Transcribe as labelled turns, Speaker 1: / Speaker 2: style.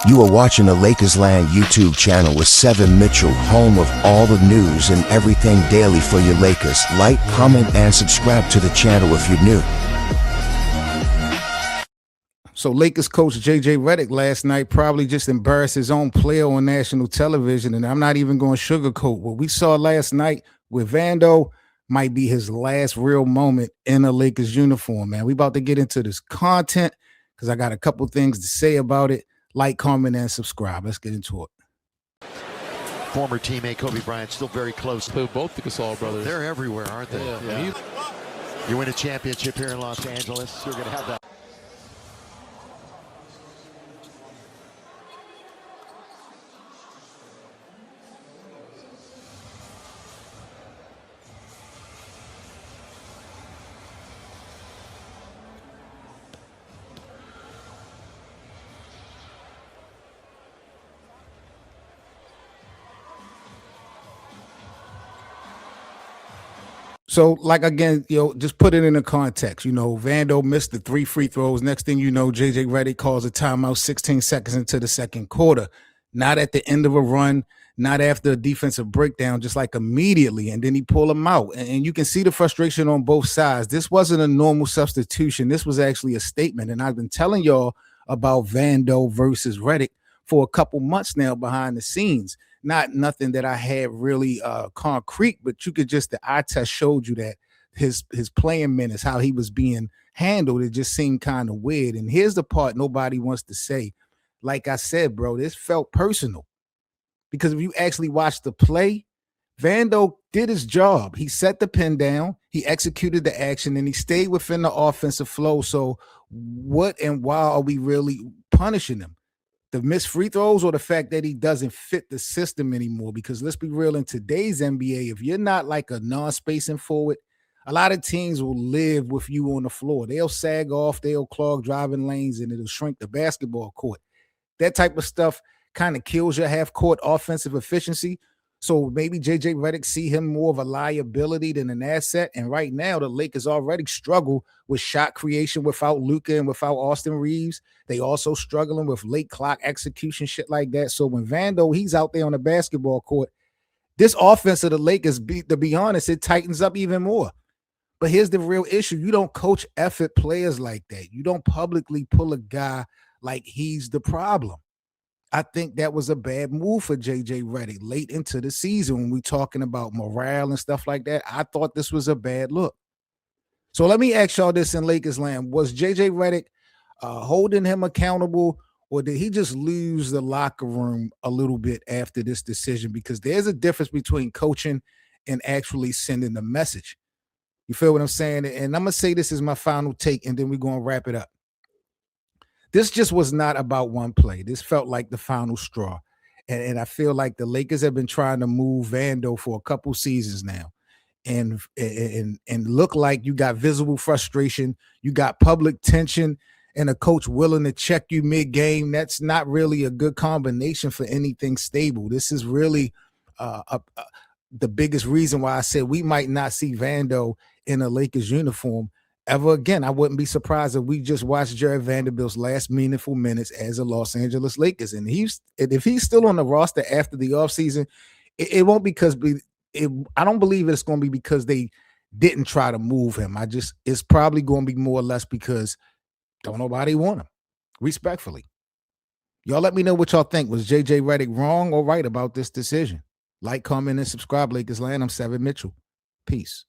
Speaker 1: You are watching the Lakers Land YouTube channel with Seven Mitchell, home of all the news and everything daily for your Lakers. Like, comment, and subscribe to the channel if you're new.
Speaker 2: So Lakers coach JJ Redick last night probably just embarrassed his own player on national television, and I'm not even going to sugarcoat. What we saw last night with Vando might be his last real moment in a Lakers uniform, man. We about to get into this content because I got a couple things to say about it. Like, comment, and subscribe. Let's get into it.
Speaker 3: Former teammate Kobe Bryant still very close.
Speaker 4: Both the Gasol brothers.
Speaker 3: They're everywhere, aren't they?
Speaker 4: Yeah.
Speaker 3: You win a championship here in Los Angeles, you're going to have that.
Speaker 2: So, like, again, just put it in the context. Vando missed the 3 free throws. Next thing you know, JJ Redick calls a timeout 16 seconds into the second quarter. Not at the end of a run, not after a defensive breakdown, just like immediately. And then he pulled him out. And you can see the frustration on both sides. This wasn't a normal substitution. This was actually a statement. And I've been telling y'all about Vando versus Redick for a couple months now behind the scenes. Not nothing that I had really concrete, but you could just, the eye test showed you that his playing minutes, how he was being handled, it just seemed kind of weird. And here's the part nobody wants to say. Like I said, bro, this felt personal. Because if you actually watch the play, Vando did his job. He set the pin down, he executed the action, and he stayed within the offensive flow. So what and why are we really punishing him? The missed free throws or the fact that he doesn't fit the system anymore? Because let's be real, in today's NBA, if you're not like a non-spacing forward, a lot of teams will live with you on the floor. They'll sag off, they'll clog driving lanes, and it'll shrink the basketball court. That type of stuff kind of kills your half-court offensive efficiency. So maybe JJ Redick see him more of a liability than an asset. And right now, the Lakers already struggle with shot creation without Luka and without Austin Reeves. They also struggling with late clock execution, shit like that. So when Vando, he's out there on the basketball court, this offense of the Lakers, to be honest, it tightens up even more. But here's the real issue. You don't coach effort players like that. You don't publicly pull a guy like he's the problem. I think that was a bad move for JJ Redick late into the season when we're talking about morale and stuff like that. I thought this was a bad look. So let me ask y'all this in Lakers land. Was JJ Redick holding him accountable, or did he just lose the locker room a little bit after this decision? Because there's a difference between coaching and actually sending the message. You feel what I'm saying? And I'm going to say this is my final take, and then we're going to wrap it up. This just was not about one play. This felt like the final straw. And I feel like the Lakers have been trying to move Vando for a couple seasons now. And look like you got visible frustration. You got public tension and a coach willing to check you mid-game. That's not really a good combination for anything stable. This is really the biggest reason why I said we might not see Vando in a Lakers uniform ever again. I wouldn't be surprised if we just watched Jarred Vanderbilt's last meaningful minutes as a Los Angeles Lakers. And if he's still on the roster after the offseason, it won't because I don't believe it's going to be because they didn't try to move him. It's probably going to be more or less because don't nobody want him. Respectfully. Y'all let me know what y'all think. Was JJ Redick wrong or right about this decision? Like, comment, and subscribe, Lakers Land. I'm Seven Mitchell. Peace.